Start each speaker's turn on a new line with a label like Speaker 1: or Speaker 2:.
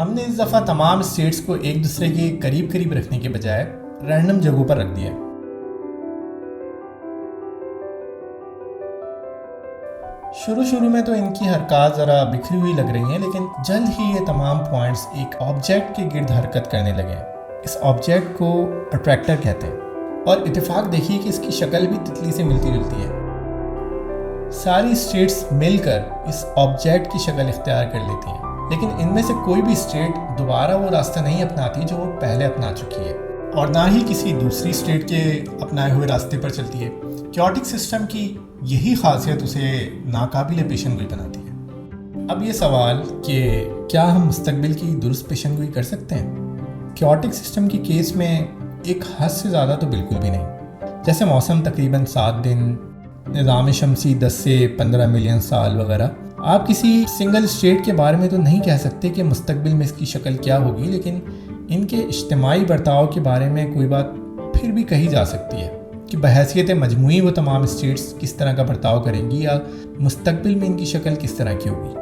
Speaker 1: ہم نے اس دفعہ تمام اسٹیٹس کو ایک دوسرے کے قریب قریب رکھنے کے بجائے رینڈم جگہوں پر رکھ دیا. شروع میں تو ان کی حرکات ذرا بکھری ہوئی لگ رہی ہیں، لیکن جلد ہی یہ تمام پوائنٹس ایک آبجیکٹ کے گرد حرکت کرنے لگے ہیں. اس آبجیکٹ کو اٹریکٹر کہتے ہیں، اور اتفاق دیکھیے کہ اس کی شکل بھی تتلی سے ملتی جلتی ہے. ساری اسٹیٹس مل کر اس آبجیکٹ کی شکل اختیار کر لیتی ہیں، لیکن ان میں سے کوئی بھی اسٹیٹ دوبارہ وہ راستہ نہیں اپناتی جو وہ پہلے اپنا چکی ہے، اور نہ ہی کسی دوسری اسٹیٹ کے اپنائے ہوئے راستے پر چلتی ہے. کیوٹک سسٹم کی یہی خاصیت اسے ناقابل پیشن گوئی بناتی ہے. اب یہ سوال کہ کیا ہم مستقبل کی درست پیشن گوئی کر سکتے ہیں؟ کیوٹک سسٹم کی کیس میں ایک حد سے زیادہ تو بالکل بھی نہیں. جیسے موسم تقریباً 7 دن، نظام شمسی 10 سے 15 ملین سال وغیرہ. آپ کسی سنگل اسٹیٹ کے بارے میں تو نہیں کہہ سکتے کہ مستقبل میں اس کی شکل کیا ہوگی، لیکن ان کے اجتماعی برتاؤ کے بارے میں کوئی بات پھر بھی کہی جا سکتی ہے کہ بحیثیت مجموعی وہ تمام اسٹیٹس کس طرح کا برتاؤ کریں گی، یا مستقبل میں ان کی شکل کس طرح کی ہوگی.